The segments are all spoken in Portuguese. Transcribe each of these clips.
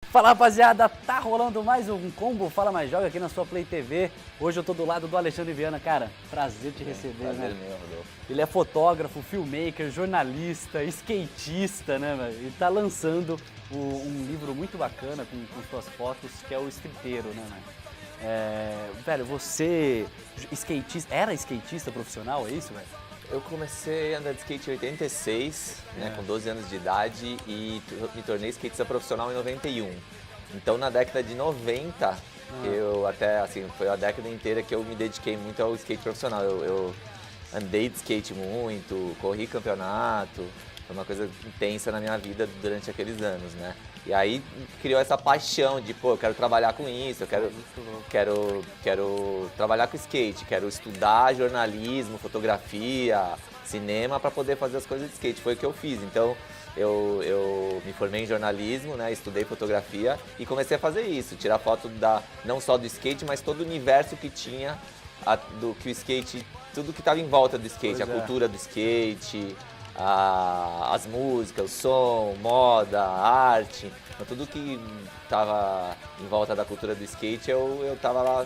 Fala, rapaziada, tá rolando mais um Combo Fala Mais Joga aqui na sua Play TV. Hoje eu tô do lado do Alexandre Viana, cara, prazer te receber, prazer né? meu, Rodolfo. Ele é fotógrafo, filmmaker, jornalista, skatista, né, velho? E tá lançando um livro muito bacana com suas fotos, que é o Streeteiro, né, velho? Velho, você era skatista profissional, é isso, velho? Eu comecei a andar de skate em 86, né, com 12 anos de idade, e me tornei skatista profissional em 91. Então, na década de 90, eu até, assim, foi a década inteira que eu me dediquei muito ao skate profissional. Eu andei de skate muito, corri campeonato, foi uma coisa intensa na minha vida durante aqueles anos, né? E aí criou essa paixão de, pô, eu quero trabalhar com isso, eu quero trabalhar com skate, quero estudar jornalismo, fotografia, cinema para poder fazer as coisas de skate. Foi o que eu fiz. Então eu me formei em jornalismo, né, estudei fotografia e comecei a fazer isso, tirar foto não só do skate, mas todo o universo que tinha que o skate, tudo que estava em volta do skate, a cultura do skate, as músicas, o som, moda, a arte, tudo que estava em volta da cultura do skate, eu estava lá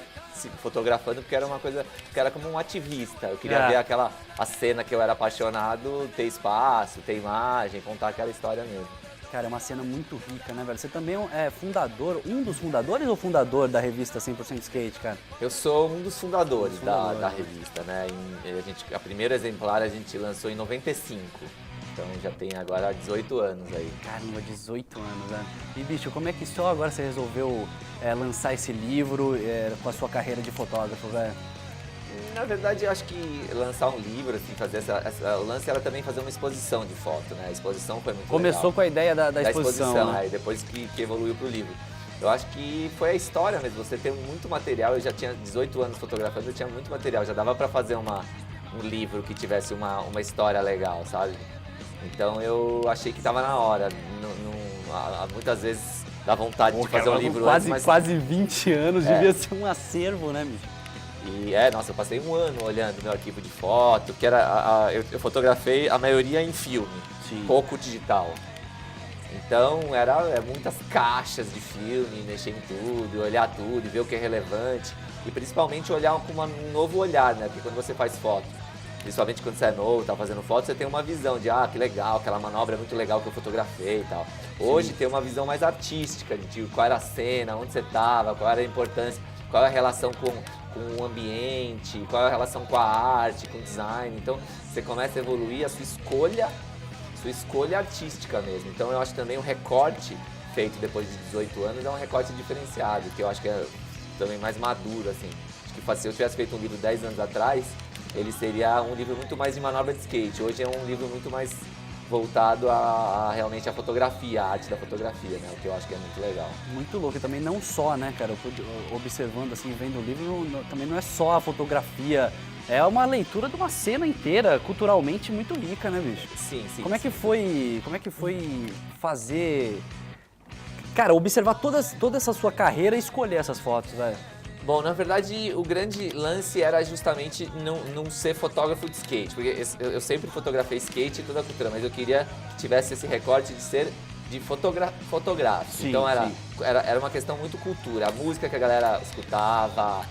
fotografando porque era uma coisa, que era como um ativista. Eu queria ver a cena que eu era apaixonado, ter espaço, ter imagem, contar aquela história mesmo. Cara, é uma cena muito rica, né, velho? Você também é fundador, um dos fundadores ou fundador da revista 100% Skate, cara? Eu sou um dos fundadores da revista, né? A primeira exemplar a gente lançou em 95, então já tem agora 18 anos aí. Caramba, 18 anos, né? E, bicho, como é que só agora você resolveu lançar esse livro com a sua carreira de fotógrafo, velho? Na verdade, eu acho que lançar um livro, assim, fazer o lance era também fazer uma exposição de foto, né? A exposição foi muito Começou legal. Com a ideia da exposição, né? Aí depois que evoluiu pro livro. Eu acho que foi a história mesmo, você tem muito material, eu já tinha 18 anos fotografando, eu tinha muito material, já dava pra fazer um livro que tivesse uma história legal, sabe? Então eu achei que tava na hora, muitas vezes dá vontade de fazer um livro quase 20 anos, devia ser um acervo, né, bicho? E nossa, eu passei um ano olhando meu arquivo de foto, que era eu fotografei a maioria em filme, pouco digital. Então muitas caixas de filme, mexer em tudo, olhar tudo, ver o que é relevante e principalmente olhar com um novo olhar, né? Porque quando você faz foto, principalmente quando você é novo, tá fazendo foto, você tem uma visão de que legal, aquela manobra é muito legal que eu fotografei e tal. Hoje tem uma visão mais artística de qual era a cena, onde você tava, qual era a importância, qual é a relação com o ambiente, qual é a relação com a arte, com o design. Então você começa a evoluir a sua escolha artística mesmo. Então eu acho também o recorte feito depois de 18 anos é um recorte diferenciado, que eu acho que é também mais maduro, assim. Acho que se eu tivesse feito um livro 10 anos atrás, ele seria um livro muito mais de manobra de skate. Hoje é um livro muito mais voltado realmente à fotografia, a arte da fotografia, né? O que eu acho que é muito legal. Muito louco, e também não só, né, cara, observando assim, vendo o livro, também não é só a fotografia, é uma leitura de uma cena inteira, culturalmente muito rica, né, bicho? Sim. Como é que foi fazer, cara, observar toda essa sua carreira e escolher essas fotos, velho? Bom, na verdade, o grande lance era justamente não ser fotógrafo de skate, porque eu sempre fotografei skate e toda a cultura, mas eu queria que tivesse esse recorte de ser fotográfico. Sim, então era uma questão muito cultura, a música que a galera escutava,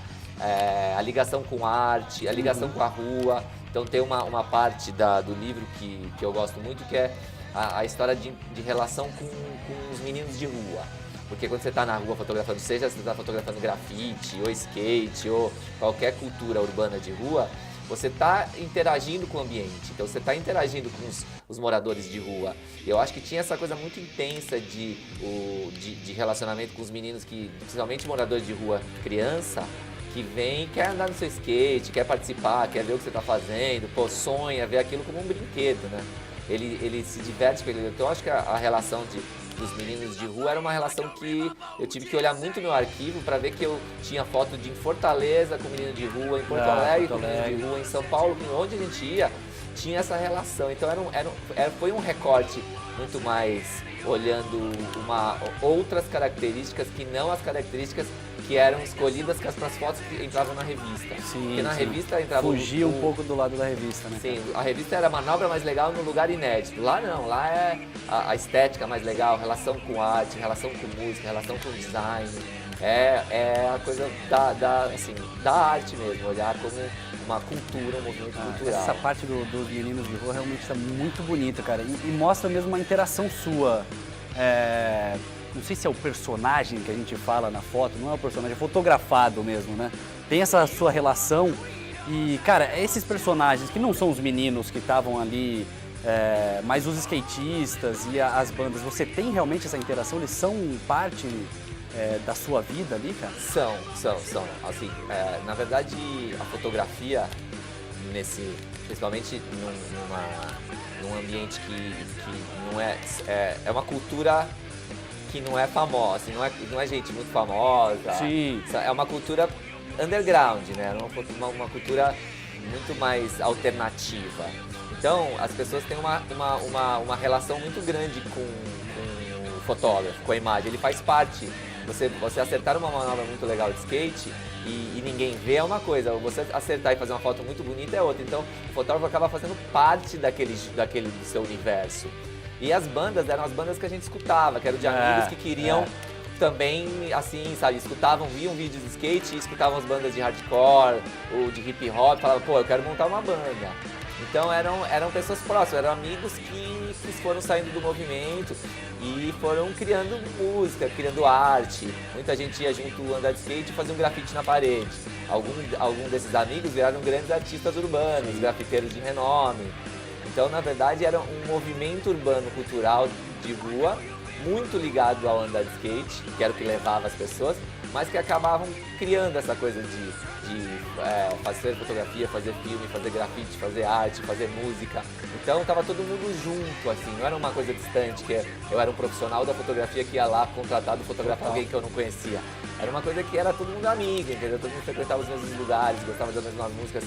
a ligação com a arte, a ligação com a rua. Então tem uma parte do livro que eu gosto muito, que é a história de relação com os meninos de rua. Porque quando você está na rua fotografando, seja você está fotografando grafite, ou skate, ou qualquer cultura urbana de rua, você está interagindo com o ambiente, então você está interagindo com os moradores de rua. Eu acho que tinha essa coisa muito intensa de relacionamento com os meninos, principalmente moradores de rua, criança, que vem, quer andar no seu skate, quer participar, quer ver o que você está fazendo, pô, sonha, ver aquilo como um brinquedo, né? Ele se diverte com ele. Então eu acho que a relação dos meninos de rua era uma relação que eu tive que olhar muito meu arquivo para ver que eu tinha foto em Fortaleza com menino de rua, em Porto Alegre com menino de rua, em São Paulo, onde a gente ia, tinha essa relação. Então foi um recorte muito mais olhando outras características que não as características que eram escolhidas para as fotos que entravam na revista. Sim, porque na revista entrava... Fugia um pouco do lado da revista, né? Sim, a revista era a manobra mais legal no lugar inédito. Lá não, lá é a estética mais legal, relação com arte, relação com música, relação com design. É a coisa da arte mesmo, olhar como uma cultura, um movimento cultural. Essa parte dos meninos de rua realmente está muito bonita, cara. E mostra mesmo uma interação sua. Não sei se é o personagem que a gente fala na foto, não é o personagem, é fotografado mesmo, né? Tem essa sua relação e, cara, esses personagens que não são os meninos que estavam ali, mas os skatistas e as bandas, você tem realmente essa interação? Eles são parte da sua vida ali, cara? São. Assim, na verdade, a fotografia, principalmente num ambiente que não é uma cultura que não é famosa, assim, não é gente muito famosa. Sim. É uma cultura underground, né? Uma cultura muito mais alternativa. Então, as pessoas têm uma relação muito grande com o fotógrafo, com a imagem. Ele faz parte. Você acertar uma manobra muito legal de skate e ninguém vê é uma coisa, você acertar e fazer uma foto muito bonita é outra. Então, o fotógrafo acaba fazendo parte daquele do seu universo. E as bandas eram as bandas que a gente escutava, que eram de amigos que queriam também, assim, sabe, viam vídeos de skate e escutavam as bandas de hardcore ou de hip hop, falavam, pô, eu quero montar uma banda. Então eram pessoas próximas, eram amigos que foram saindo do movimento e foram criando música, criando arte. Muita gente ia junto andar de skate e fazer um grafite na parede. Algum desses amigos viraram grandes artistas urbanos, grafiteiros de renome. Então, na verdade, era um movimento urbano cultural de rua, muito ligado ao andar de skate, que era o que levava as pessoas, mas que acabavam criando essa coisa de fazer fotografia, fazer filme, fazer grafite, fazer arte, fazer música. Então, estava todo mundo junto, assim, não era uma coisa distante, que eu era um profissional da fotografia que ia lá contratado fotografar alguém que eu não conhecia. Era uma coisa que era todo mundo amigo, entendeu? Todo mundo frequentava os mesmos lugares, gostava das mesmas músicas,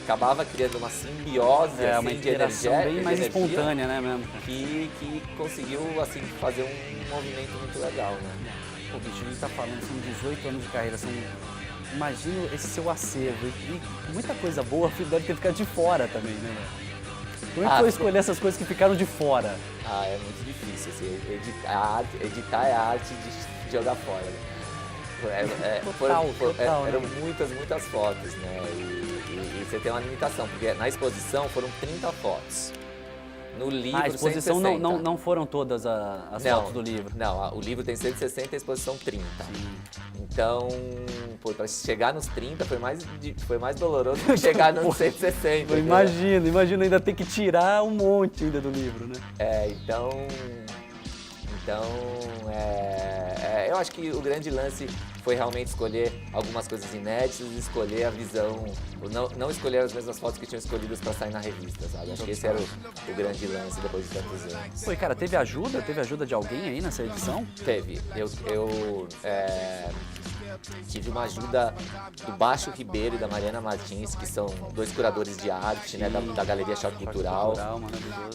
acabava criando uma simbiose uma assim, de interação energia, bem mais espontânea, né, mesmo? Que conseguiu assim, fazer um movimento muito legal, né? Pô, bicho, a gente tá falando, são 18 anos de carreira, imagino esse seu acervo e muita coisa boa deve ter ficado de fora também, né, velho? Como é que foi escolher essas coisas que ficaram de fora? É muito difícil, assim, editar é a arte de jogar fora, né? Total, eram né? muitas fotos, né? E você tem uma limitação, porque na exposição foram 30 fotos. No livro, a exposição 160. não foram todas as fotos do livro? Não, o livro tem 160 e a exposição 30. Sim. Então, para chegar nos 30 foi mais doloroso do que chegar nos 160. Imagina ainda ter que tirar um monte ainda do livro, né? Eu acho que o grande lance foi realmente escolher algumas coisas inéditas e escolher a visão, não escolher as mesmas fotos que tinham escolhidas para sair na revista, sabe? Acho que esse era o grande lance depois de tantos anos. Pô, cara, teve ajuda de alguém aí nessa edição? Teve. Eu tive uma ajuda do Baixo Ribeiro e da Mariana Martins, que são dois curadores de arte, né, da Galeria Choque Cultural.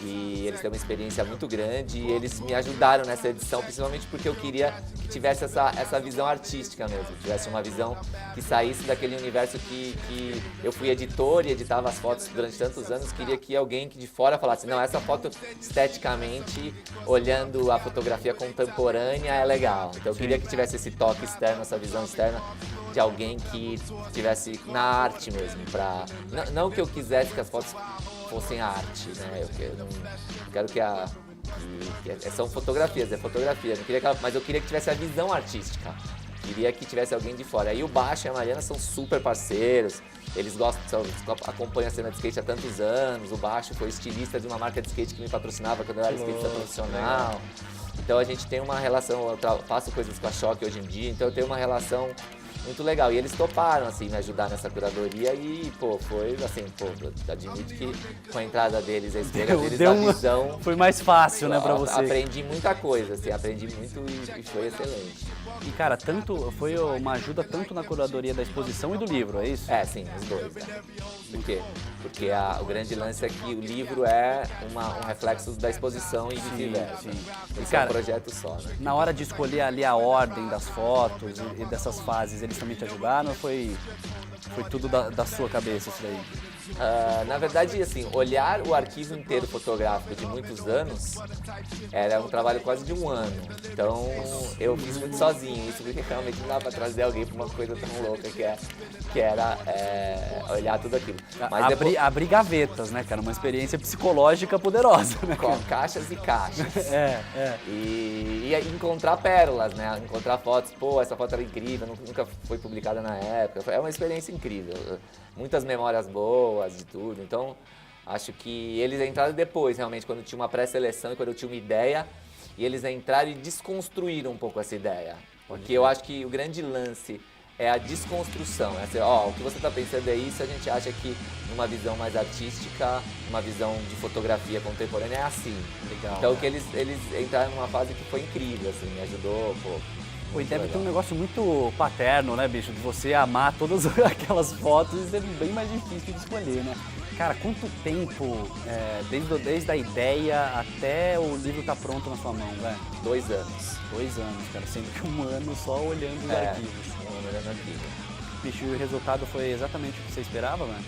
E eles têm uma experiência muito grande e eles me ajudaram nessa edição, principalmente porque eu queria que tivesse essa visão artística mesmo, que tivesse uma visão que saísse daquele universo que eu fui editor e editava as fotos durante tantos anos, queria que alguém que de fora falasse, não, essa foto esteticamente, olhando a fotografia contemporânea, é legal. Então eu queria que tivesse esse toque externo, essa visão externa de alguém que estivesse na arte mesmo, não que eu quisesse que as fotos fossem arte, né? Eu quero que são fotografias, não queria mas eu queria que tivesse a visão artística, queria que tivesse alguém de fora. Aí o Baixo e a Mariana são super parceiros, eles acompanham a cena de skate há tantos anos, o Baixo foi estilista de uma marca de skate que me patrocinava quando eu era skatista profissional. Então a gente tem uma relação, eu faço coisas com a Choque hoje em dia, então eu tenho uma relação muito legal. E eles toparam, assim, me ajudar nessa curadoria e, pô, foi assim, pô, admito que com a entrada deles, a escolha deles, a visão... Foi mais fácil, né, pra você. Aprendi muita coisa, assim, aprendi muito e foi excelente. E, cara, foi uma ajuda tanto na curadoria da exposição e do livro, é isso? É, sim, os dois, né? Por quê? Porque o grande lance é que o livro é um reflexo da exposição e vice-versa. Isso é um projeto só, né? Na hora de escolher ali a ordem das fotos e dessas fases, eles também te ajudaram ou foi tudo da sua cabeça isso daí? Na verdade, assim, olhar o arquivo inteiro fotográfico de muitos anos era um trabalho quase de um ano. Então, eu fiz muito sozinho. Isso porque realmente não dá pra trazer alguém pra uma coisa tão louca que era olhar tudo aquilo. Mas abrir gavetas, né, cara? Uma experiência psicológica poderosa, né? Com caixas e caixas. É. E encontrar pérolas, né? Encontrar fotos. Pô, essa foto era incrível, nunca foi publicada na época. É uma experiência incrível. Muitas memórias boas de tudo. Então, acho que eles entraram depois, realmente, quando tinha uma pré-seleção e quando eu tinha uma ideia. E eles entraram e desconstruíram um pouco essa ideia. Porque eu acho que o grande lance é a desconstrução. É assim, o que você está pensando é isso, a gente acha que numa visão mais artística, numa visão de fotografia contemporânea é assim. Legal. Então, que eles entraram numa fase que foi incrível, assim, me ajudou, E deve ter um negócio muito paterno, né, bicho? De você amar todas aquelas fotos e ser bem mais difícil de escolher, né? Cara, quanto tempo, desde a ideia até o livro tá pronto na sua mão, velho? 2 anos. 2 anos, cara, sendo que 1 ano só olhando os arquivos. 1 ano olhando arquivo. Bicho, e o resultado foi exatamente o que você esperava, velho?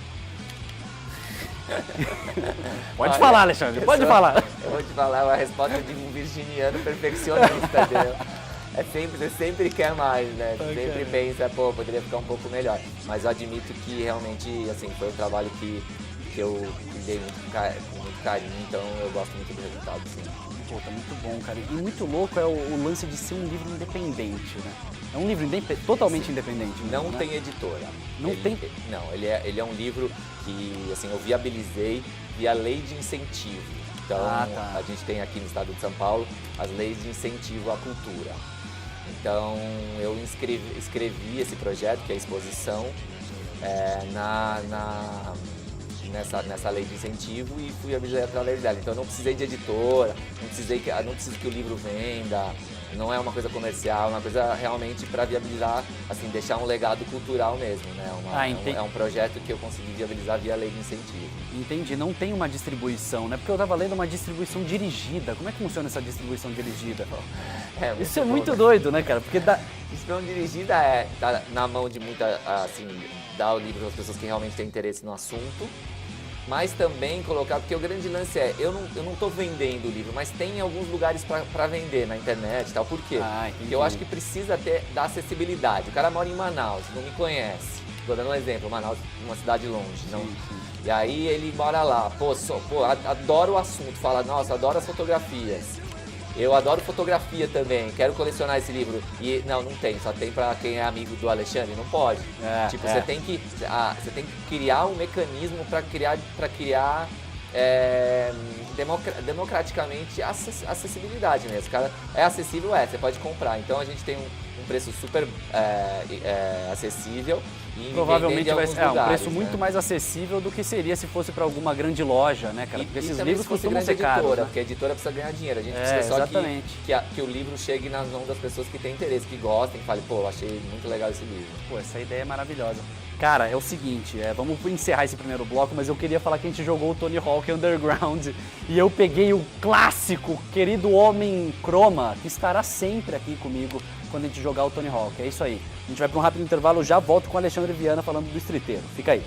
Pode falar, Alexandre, pode falar. Eu vou te falar a resposta de um virginiano perfeccionista, entendeu? Você sempre quer mais, né? Você sempre pensa, pô, poderia ficar um pouco melhor. Mas eu admito que realmente, assim, foi um trabalho que eu dei com muito carinho, então eu gosto muito do resultado, sim. Pô, tá muito bom, cara. E muito louco é o lance de ser um livro independente, né? É um livro totalmente independente mesmo, Não né? tem editora. Não tem? Não, ele é um livro que, assim, eu viabilizei via lei de incentivo. Então, a gente tem aqui no estado de São Paulo as leis de incentivo à cultura. Então, eu escrevi esse projeto, que é a exposição, nessa lei de incentivo e fui habilitado através dela. Então, eu não precisei de editora, não preciso que o livro venda, não é uma coisa comercial, é uma coisa realmente para viabilizar, assim, deixar um legado cultural mesmo, né? É um projeto que eu consegui viabilizar via lei de incentivo. Entendi, não tem uma distribuição, né? Porque eu tava lendo uma distribuição dirigida. Como é que funciona essa distribuição dirigida? Isso é muito doido, né, cara? Porque distribuição dirigida tá na mão de muita, assim, dar o livro para as pessoas que realmente têm interesse no assunto, mas também colocar, porque o grande lance eu não tô vendendo o livro, mas tem alguns lugares para vender na internet e tal. Por quê? Porque eu acho que precisa da acessibilidade. O cara mora em Manaus, não me conhece. Tô dando um exemplo, Manaus, uma cidade longe, não. E aí ele mora lá, adoro o assunto, fala, nossa, adoro as fotografias. Eu adoro fotografia também, quero colecionar esse livro. E não tem, só tem pra quem é amigo do Alexandre, não pode. Você tem que criar um mecanismo para criar democraticamente acessibilidade mesmo. Cara, é acessível, você pode comprar. Então a gente tem um preço super acessível. E provavelmente vai ser um preço né? muito mais acessível do que seria se fosse para alguma grande loja, né, cara? Porque esses livros costumam ser caros, né? Porque a editora precisa ganhar dinheiro. A gente precisa só que o livro chegue nas mãos das pessoas que têm interesse, que gostem, que falem, pô, achei muito legal esse livro. Pô, essa ideia é maravilhosa. Cara, é o seguinte, vamos encerrar esse primeiro bloco, mas eu queria falar que a gente jogou o Tony Hawk Underground e eu peguei o clássico, querido Homem Croma, que estará sempre aqui comigo quando a gente jogar o Tony Hawk. É isso aí. A gente vai para um rápido intervalo, já volto com o Alexandre Viana falando do Streeteiro. Fica aí.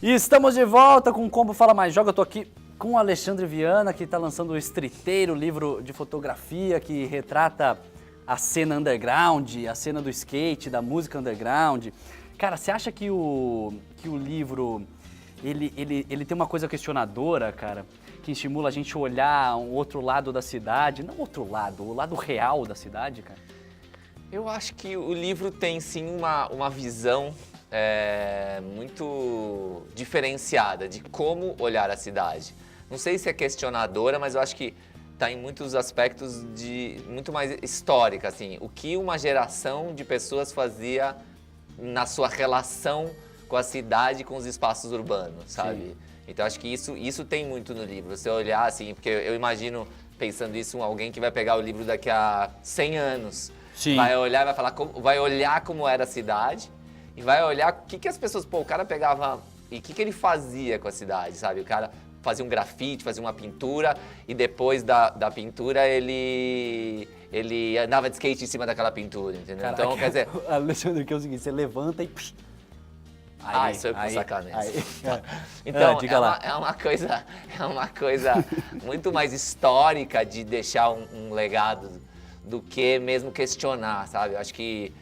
E estamos de volta com o Combo Fala Mais Joga. Eu tô aqui com o Alexandre Viana, que está lançando o Streeteiro, livro de fotografia que retrata a cena underground, a cena do skate, da música underground. Cara, você acha que o livro ele tem uma coisa questionadora, cara, que estimula a gente a olhar um outro lado da cidade? Não outro lado, o lado real da cidade, cara? Eu acho que o livro tem sim uma visão muito diferenciada de como olhar a cidade. Não sei se é questionadora, mas eu acho que tá em muitos aspectos muito mais histórica, assim, o que uma geração de pessoas fazia na sua relação com a cidade, com os espaços urbanos, sabe? Sim. Então acho que isso tem muito no livro, você olhar assim, porque eu imagino, pensando isso, alguém que vai pegar o livro daqui a 100 anos, Sim. vai olhar e vai falar, vai olhar como era a cidade e vai olhar o que as pessoas, o cara pegava e o que ele fazia com a cidade, sabe? O cara fazia um grafite, fazia uma pintura e depois da pintura ele andava de skate em cima daquela pintura, entendeu? Caraca, então, quer dizer... Alexandre, que é o seguinte, você levanta e... Aí, isso é sacanagem. Então, é uma coisa muito mais histórica de deixar um legado do que mesmo questionar, sabe? Eu acho que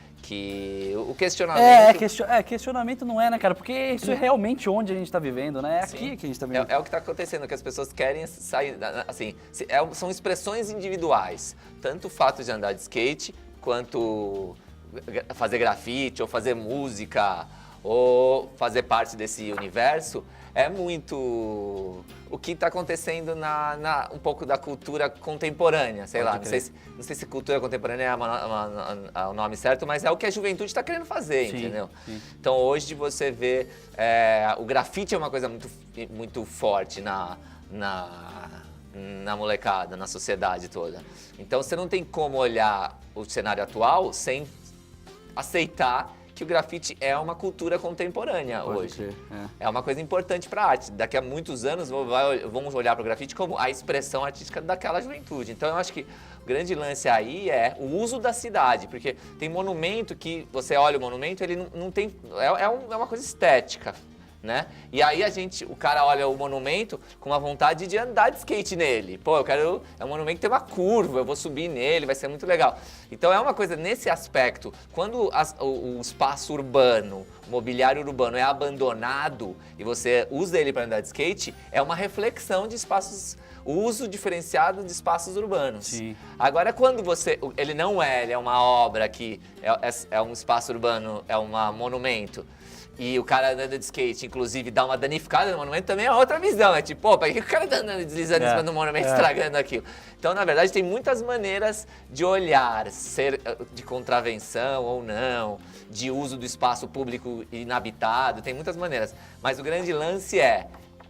o questionamento... questionamento não é, né, cara? Porque isso é realmente onde a gente tá vivendo, né? É aqui que a gente tá vivendo. É o que tá acontecendo, que as pessoas querem sair, assim, são expressões individuais. Tanto o fato de andar de skate, quanto fazer grafite, ou fazer música, ou fazer parte desse universo, é muito o que está acontecendo um pouco da cultura contemporânea, sei lá, não sei se cultura contemporânea é o nome certo, mas é o que a juventude está querendo fazer, entendeu? Sim. Então hoje você vê, o grafite é uma coisa muito, muito forte na molecada, na sociedade toda. Então você não tem como olhar o cenário atual sem aceitar que o grafite é uma cultura contemporânea hoje. É uma coisa importante para a arte. Daqui a muitos anos vamos olhar para o grafite como a expressão artística daquela juventude. Então eu acho que o grande lance aí é o uso da cidade, porque tem monumento que você olha o monumento, ele não tem... É uma coisa estética, né? E aí o cara olha o monumento com uma vontade de andar de skate nele. Pô, é um monumento que tem uma curva, eu vou subir nele, vai ser muito legal. Então é uma coisa nesse aspecto, quando o espaço urbano, o mobiliário urbano é abandonado e você usa ele para andar de skate, é uma reflexão de espaços, o uso diferenciado de espaços urbanos. Sim. Agora quando ele é uma obra que é um espaço urbano, é um monumento, e o cara andando de skate, inclusive, dá uma danificada no monumento, também é outra visão. É tipo, para que o cara tá andando deslizando em cima do monumento, estragando aquilo? Então, na verdade, tem muitas maneiras de olhar, ser de contravenção ou não, de uso do espaço público inabitado, tem muitas maneiras. Mas o grande lance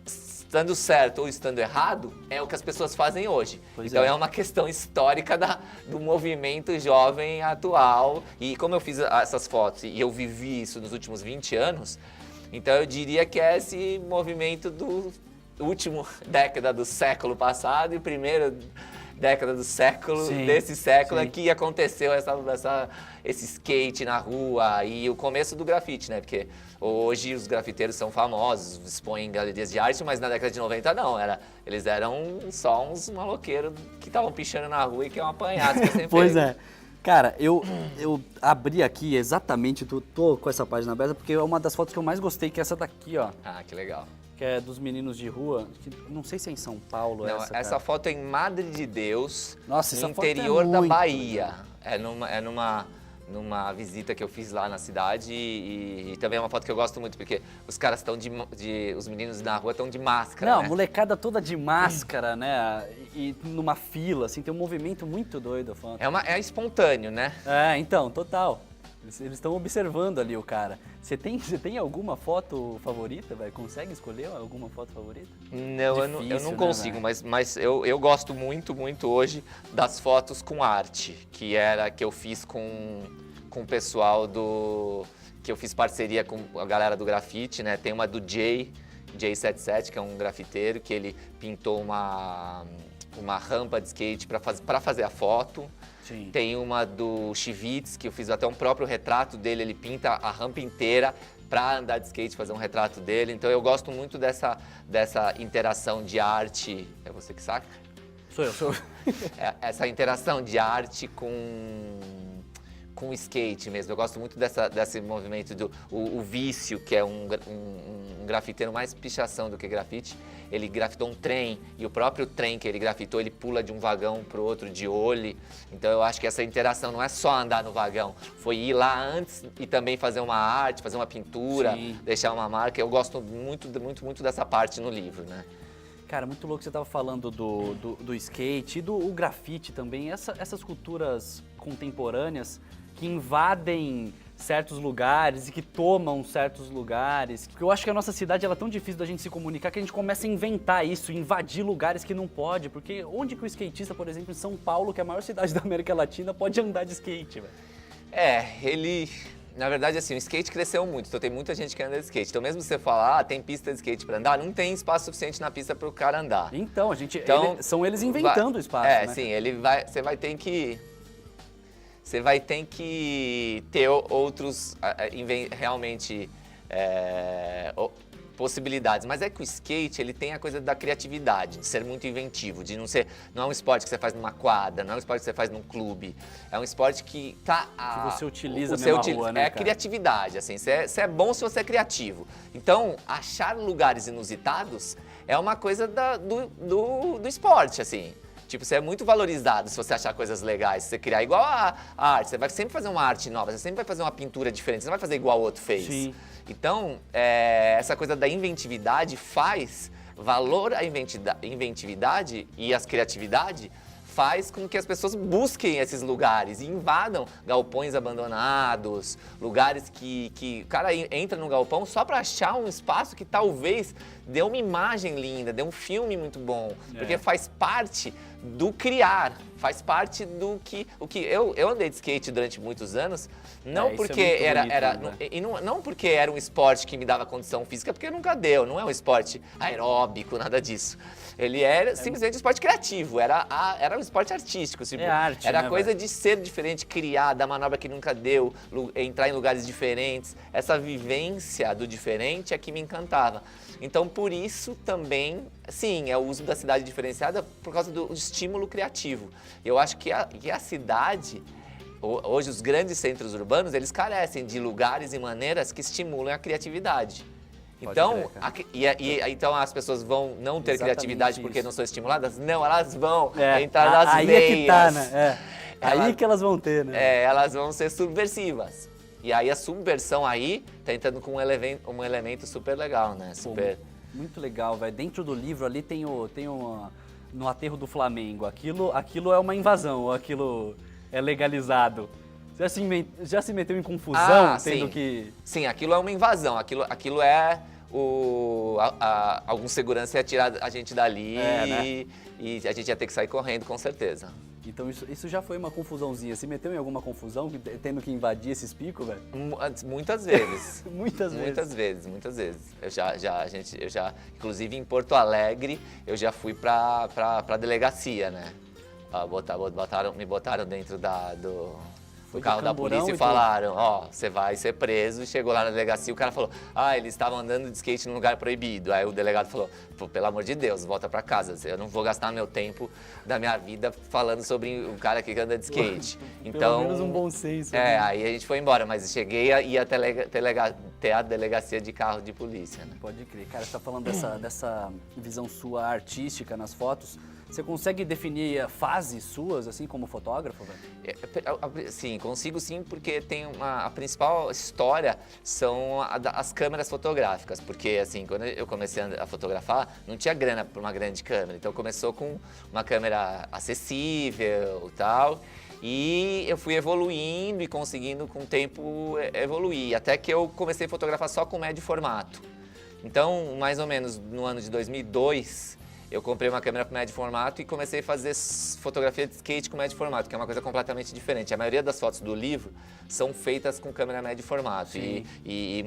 estando certo ou estando errado, é o que as pessoas fazem hoje. Então é uma questão histórica do movimento jovem atual. E como eu fiz essas fotos e eu vivi isso nos últimos 20 anos, então eu diria que é esse movimento do último década do século passado e primeira década do século, desse século, é que aconteceu esse skate na rua e o começo do grafite, né? Porque hoje os grafiteiros são famosos, expõem em galerias de arte, mas na década de 90 não, eles eram só uns maloqueiros que estavam pichando na rua e que iam apanhar. Pois é. Cara, eu abri aqui exatamente, tô com essa página aberta, porque é uma das fotos que eu mais gostei, que é essa daqui, ó. Ah, que legal. Que é dos meninos de rua, que não sei se é em São Paulo. Não, essa foto é em Madre de Deus, Nossa, no interior da Bahia. É numa visita que eu fiz lá na cidade e também é uma foto que eu gosto muito, porque os caras estão os meninos na rua estão de máscara, Não, né? Molecada toda de máscara, né? E numa fila, assim, tem um movimento muito doido a foto. É espontâneo, né? Então, total. Eles estão observando ali o cara. Você tem alguma foto favorita, velho? Consegue escolher alguma foto favorita? Não, eu não consigo, mas eu gosto muito, muito hoje das fotos com arte, que eu fiz com o pessoal que eu fiz parceria com a galera do grafite, né? Tem uma do J77, que é um grafiteiro, que ele pintou uma rampa de skate para fazer a foto. Sim. Tem uma do Chivitz, que eu fiz até um próprio retrato dele, ele pinta a rampa inteira para andar de skate, fazer um retrato dele. Então eu gosto muito dessa interação de arte. É você que saca? Sou eu. Essa interação de arte com skate mesmo. Eu gosto muito desse movimento o Vício, que é um grafiteiro mais pichação do que grafite. Ele grafitou um trem e o próprio trem que ele grafitou, ele pula de um vagão pro outro de olho. Então eu acho que essa interação não é só andar no vagão, foi ir lá antes e também fazer uma arte, fazer uma pintura, deixar uma marca. Eu gosto muito, muito, muito dessa parte no livro, né? Cara, muito louco, você tava falando do skate e do o grafite também, essas culturas contemporâneas que invadem certos lugares e que tomam certos lugares. Porque eu acho que a nossa cidade ela é tão difícil da gente se comunicar que a gente começa a inventar isso, invadir lugares que não pode. Porque onde que o skatista, por exemplo, em São Paulo, que é a maior cidade da América Latina, pode andar de skate, velho? Na verdade, assim, o skate cresceu muito, então tem muita gente que anda de skate. Então mesmo você falar, tem pista de skate para andar, não tem espaço suficiente na pista para o cara andar. Então, são eles inventando o espaço, né? Sim, você vai ter que ter outros, realmente, possibilidades. Mas é que o skate, ele tem a coisa da criatividade, de ser muito inventivo, de não é um esporte que você faz numa quadra, não é um esporte que você faz num clube. É um esporte que que você utiliza na rua, né, É criatividade, assim, você é bom se você é criativo. Então, achar lugares inusitados é uma coisa do esporte, assim. Tipo, você é muito valorizado se você achar coisas legais, se você criar igual a arte. Você vai sempre fazer uma arte nova, você sempre vai fazer uma pintura diferente, você não vai fazer igual o outro fez. Sim. Então, essa coisa da inventividade faz valor à inventividade e à criatividade faz com que as pessoas busquem esses lugares e invadam galpões abandonados, lugares que o cara entra no galpão só para achar um espaço que talvez dê uma imagem linda, dê um filme muito bom, porque faz parte do criar, faz parte do que eu andei de skate durante muitos anos, não porque não porque era um esporte que me dava condição física, porque nunca deu, não é um esporte aeróbico, nada disso. Ele era simplesmente um esporte criativo, era um esporte artístico, tipo, arte, era né, coisa de ser diferente, criar, dar manobra que nunca deu, entrar em lugares diferentes. Essa vivência do diferente é que me encantava. Então, por isso também, sim, é o uso da cidade diferenciada por causa do estímulo criativo. Eu acho que a cidade, hoje os grandes centros urbanos, eles carecem de lugares e maneiras que estimulam a criatividade. Então, então as pessoas vão não ter criatividade porque não são estimuladas? Não, elas vão entrar nas aí veias. É que tá, né? Aí que elas vão ter, né? Elas vão ser subversivas. E aí a subversão aí tá entrando com um elemento super legal, né? Super... Pô, muito legal, velho. Dentro do livro ali tem no aterro do Flamengo. Aquilo é uma invasão, aquilo é legalizado. Já se meteu em confusão tendo que... Sim, aquilo é uma invasão, aquilo é algum segurança ia tirar a gente dali, né? E a gente ia ter que sair correndo, com certeza. Então isso já foi uma confusãozinha. Se meteu em alguma confusão, tendo que invadir esses picos, velho? Muitas vezes. Muitas vezes. Eu já, inclusive em Porto Alegre, eu já fui pra delegacia, né? Me botaram dentro do carro da polícia e falaram, você vai ser preso. E chegou lá na delegacia, o cara falou, eles estavam andando de skate num lugar proibido. Aí o delegado falou, pelo amor de Deus, volta pra casa, eu não vou gastar meu tempo da minha vida falando sobre o cara que anda de skate. Então, pelo menos um bom senso. Né? Aí a gente foi embora, mas cheguei a ir até a delegacia de carro de polícia. Né? Pode crer. Cara, você tá falando dessa visão sua artística nas fotos. Você consegue definir fases suas, assim, como fotógrafo, velho? Sim, consigo sim, porque a principal história são as câmeras fotográficas, porque, assim, quando eu comecei a fotografar, não tinha grana para uma grande câmera, então começou com uma câmera acessível e tal, e eu fui evoluindo e conseguindo, com o tempo, evoluir, até que eu comecei a fotografar só com médio formato. Então, mais ou menos no ano de 2002, eu comprei uma câmera com médio formato e comecei a fazer fotografia de skate com médio formato, que é uma coisa completamente diferente. A maioria das fotos do livro são feitas com câmera médio formato. E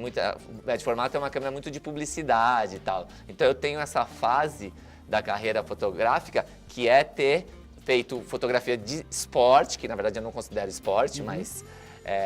médio formato é uma câmera muito de publicidade e tal. Então eu tenho essa fase da carreira fotográfica que é ter feito fotografia de esporte, que na verdade eu não considero esporte, mas...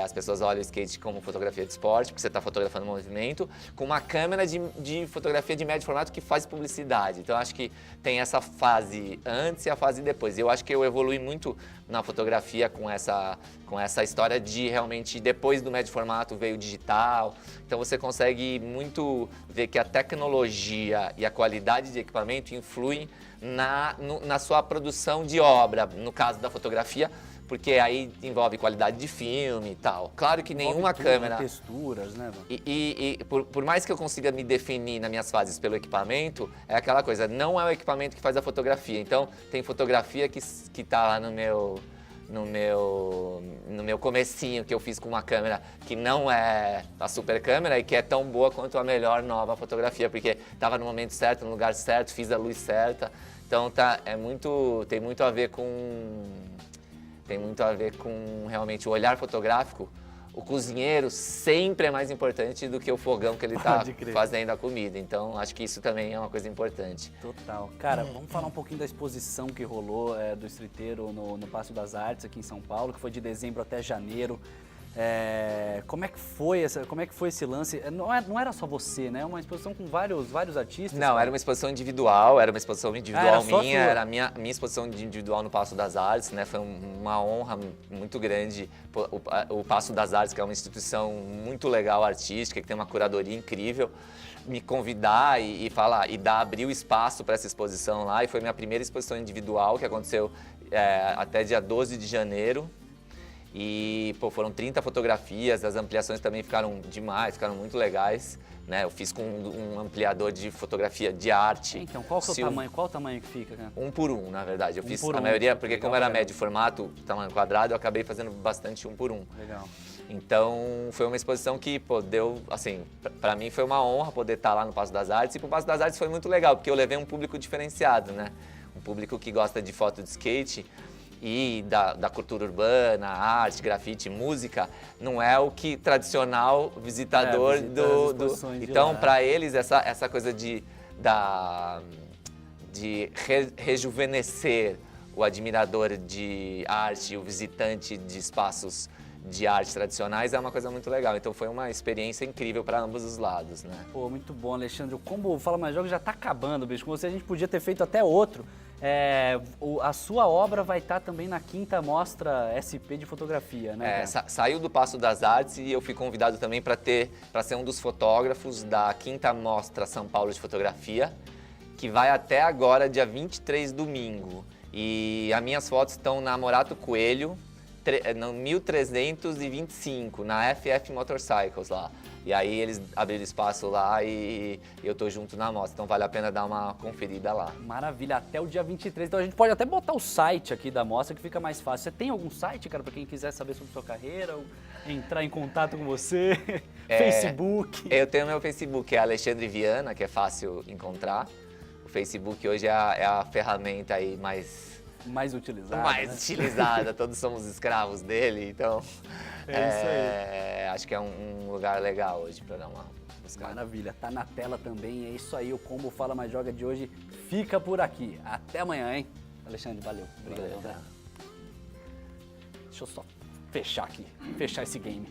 as pessoas olham o skate como fotografia de esporte, porque você está fotografando o movimento, com uma câmera de fotografia de médio formato que faz publicidade. Então, acho que tem essa fase antes e a fase depois. Eu acho que eu evolui muito na fotografia com essa história de realmente, depois do médio formato, veio o digital. Então, você consegue muito ver que a tecnologia e a qualidade de equipamento influem na sua produção de obra, no caso da fotografia, porque aí envolve qualidade de filme e tal. Claro que nenhuma câmera... texturas, né? E por mais que eu consiga me definir nas minhas fases pelo equipamento, é aquela coisa, não é o equipamento que faz a fotografia. Então, tem fotografia que tá lá no meu comecinho, que eu fiz com uma câmera que não é a super câmera e que é tão boa quanto a melhor nova fotografia, porque estava no momento certo, no lugar certo, fiz a luz certa. Então tem muito a ver com realmente o olhar fotográfico. O cozinheiro sempre é mais importante do que o fogão que ele está fazendo a comida. Então, acho que isso também é uma coisa importante. Total. Cara, vamos falar um pouquinho da exposição que rolou do Streeteiro no Paço das Artes, aqui em São Paulo, que foi de dezembro até janeiro. Como é que foi esse lance? Não era só você, né? Uma exposição com vários artistas. Não, era uma exposição individual, minha, era a minha exposição individual no Paço das Artes, né? Foi uma honra muito grande. O Paço das Artes, que é uma instituição muito legal, artística, que tem uma curadoria incrível, me convidar e abrir o espaço para essa exposição lá. E foi minha primeira exposição individual, que aconteceu até dia 12 de janeiro. E, foram 30 fotografias, as ampliações também ficaram demais, ficaram muito legais, né? Eu fiz com um ampliador de fotografia de arte. Então, qual é o tamanho? Qual o tamanho que fica, cara? 1 por 1, na verdade. Eu fiz a maioria, porque como era médio formato, tamanho quadrado, eu acabei fazendo bastante 1 por 1. Legal. Então, foi uma exposição que, deu, assim, pra mim foi uma honra poder estar lá no Paço das Artes. E pro Paço das Artes foi muito legal, porque eu levei um público diferenciado, né? Um público que gosta de foto de skate, e da cultura urbana, arte, grafite, música, não é o que tradicional visitador Então, para eles, essa coisa de rejuvenescer o admirador de arte, o visitante de espaços de arte tradicionais é uma coisa muito legal. Então foi uma experiência incrível para ambos os lados, né? Pô, muito bom, Alexandre. O Combo Fala Mais Joga já tá acabando, bicho. Com você a gente podia ter feito até outro. A sua obra vai estar também na 5ª Mostra SP de Fotografia, né? Saiu do Paço das Artes e eu fui convidado também para ser um dos fotógrafos da 5ª Mostra São Paulo de Fotografia, que vai até agora, dia 23, domingo. E as minhas fotos estão na Morato Coelho, no 1325, na FF Motorcycles lá. E aí eles abriram espaço lá e eu tô junto na mostra, então vale a pena dar uma conferida lá. Maravilha, até o dia 23, então a gente pode até botar o site aqui da mostra que fica mais fácil. Você tem algum site, cara, pra quem quiser saber sobre sua carreira, ou entrar em contato com você? Facebook? Eu tenho meu Facebook, é Alexandre Viana, que é fácil encontrar. O Facebook hoje é a ferramenta aí mais utilizada, todos somos escravos dele, então isso aí. Acho que é um lugar legal hoje para dar uma buscada. Maravilha, tá na tela também, é isso aí, o Combo Fala Mais Joga de hoje fica por aqui. Até amanhã, hein? Alexandre, valeu. Obrigado. Deixa eu só fechar esse game.